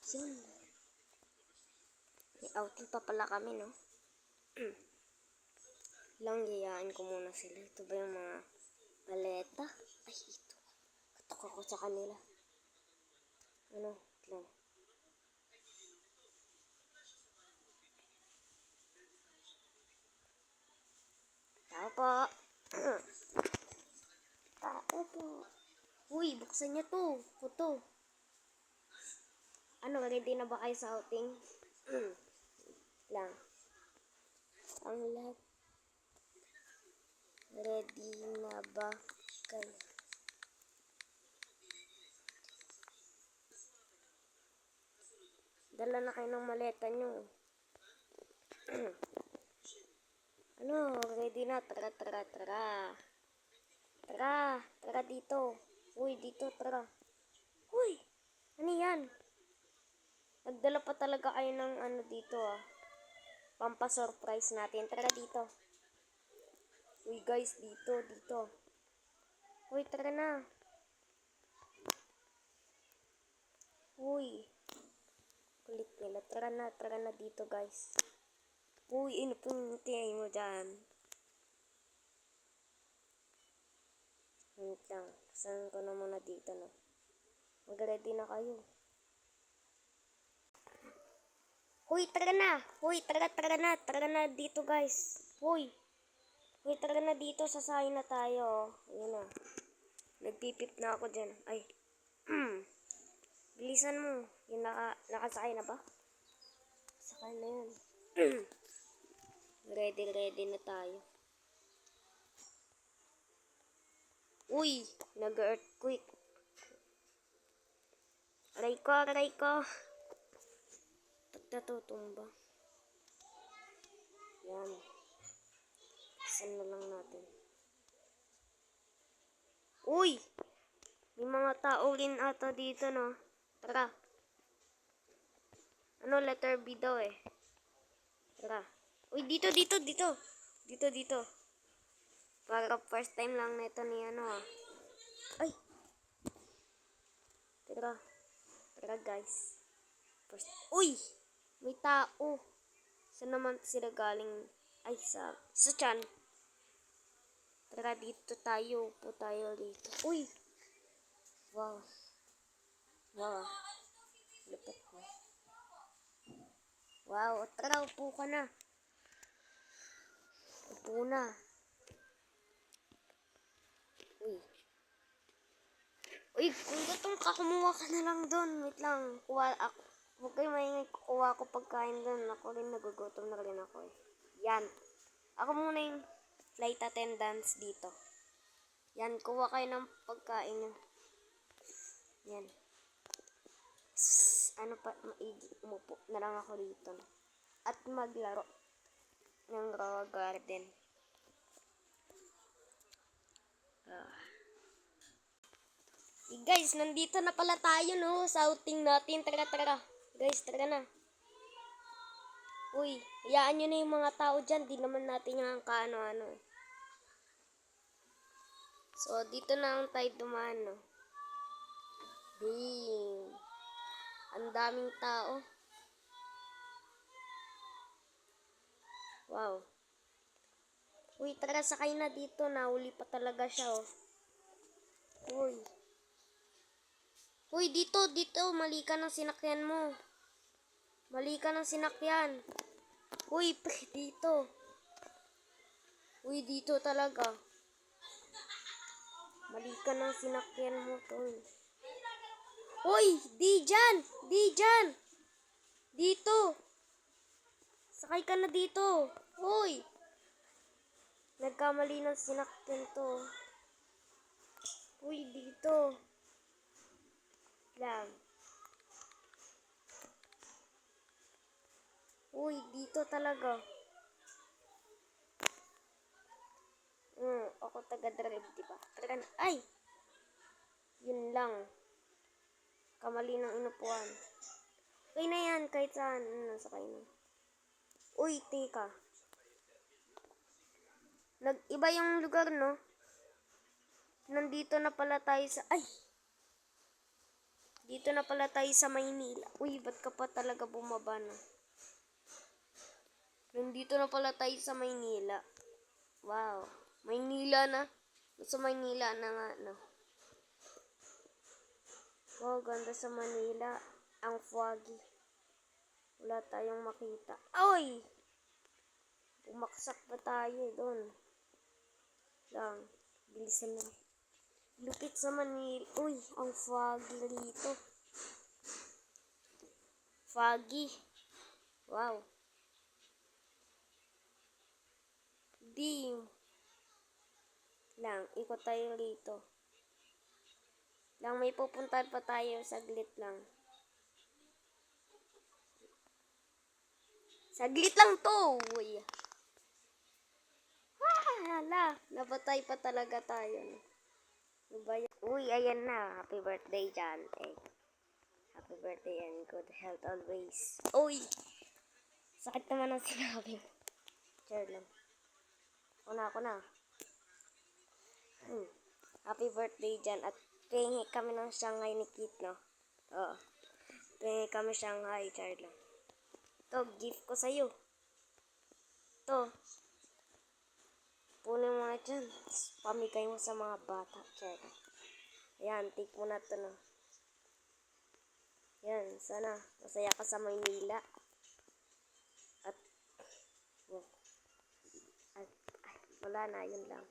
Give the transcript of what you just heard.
Yun. May outing pa pala kami, no? Lang, yayain ko muna sila. Ito ba yung mga paleta? Ay, ito. Katok ako sa kanila. Ano? Lang. Tao po. Tao po. Uy, buksan niyo to. Puto. Ano, ready na ba kayo sa outing? Lang. Ang lahat. Ready na ba kayo? Dala na kayo ng maleta nyo. Ano, ready na? Tara, tara, tara. Tara, tara dito. Uy, dito, tara. Uy, ano yan? Nagdala pa talaga kayo ng ano dito ah. Pampasurprise natin. Tara dito. Uy guys, dito, dito. Uy, tara na. Uy. Kulit nila. Tara na dito guys. Uy, ano pong tingin mo dyan? Wait lang. Saan ko na muna dito no? Mag-ready na kayo. Uy, tara na. Uy, tara na dito guys. Uy. Uy, tara na dito. Sasayin na tayo. Ayun na. Nagpipip na ako dyan. Ay. Bilisan mo. Yung nakasakay na ba? Sakay na yun. Ready na tayo. Uy, nag-earthquake. Aray ko. Ba't natutumba? Yan. Isan na lang natin. Uy! May mga tao rin ata dito, no? Tara. Ano, letter B daw eh. Tara. Uy, dito. Dito. Para first time lang nito ni ano ah. Ay! Tara guys. First. Uy! May tao. Saan naman sila galing? Ay, sa tiyan. Tara dito tayo. Upo tayo dito. Uy! Wow. Lupit mo. Wow. Tara, upo ka na. Upo na. Uy, kung gutong ka, kumuha ka na lang doon. Wait lang. Kuha ako. Huwag kayo maingay, kukuha ako pagkain doon. Ako rin nagugutom na rin ako eh. Yan. Ako muna yung flight attendants dito. Yan, kuha kayo ng pagkain nyo. Yan. Ano pa, umupo na lang ako dito. At maglaro ng Raw Garden. Guys, nandito na pala tayo no, sa outing natin. Tara. Guys, tara na. Uy, hayaan nyo na yung mga tao dyan. Di naman natin yung kaano-ano. So, dito na ang tayo dumaan, no. Ding. Ang daming tao. Wow. Uy, tara, sakay na dito. Nahuli pa talaga siya, oh. Uy, dito. Mali ka ng sinakyan mo. Uy, dito. Uy, dito talaga. Mali ka ng sinakyan mo, tol. Uy, di dyan. Dito. Sakay ka na dito. Uy. Nagkamali ng sinakyan to. Uy, dito. Lang. Uy, dito talaga. Ako taga-drive, diba? Ay! Yun lang. Kamali ng inupuan. Okay na yan, kahit saan. Sakay na. Uy, teka. Nag-iba yung lugar, no? Nandito na pala tayo sa... Ay! Dito na pala tayo sa Maynila. Uy, ba't ka pa talaga bumaba na? Nandito na pala tayo sa Maynila. Wow. Maynila na. Sa Maynila na nga, no? Wow, ganda sa Manila. Ang foggy. Wala tayong makita. Ay! Bumaksak pa tayo doon. Lang. Bilisan lang. Lupit sa Manila. Uy, ang foggy dito. Foggy. Wow. Dim. Lang, ikot tayo dito. Lang, may pupuntahan pa tayo. Saglit lang. Saglit lang to. Uy. Hala, nabatay pa talaga tayo. Uy, ayan na. Happy birthday, John. Eh. Happy birthday and good health always. Uy! Sakit naman ang sinabi. Share lang. Ako na. Happy birthday, John. At pahingi kami ng Shanghai ni Kit, no? Oo. Pahingi kami Shanghai. Share lang. Ito, gift ko sa'yo. Ito. Punin mo na dyan. Pamigay mo sa mga bata. Share lang. Ayan, take mo na ito, no? Yan, sana masaya ka sa Maynila. At wala na, yun lang.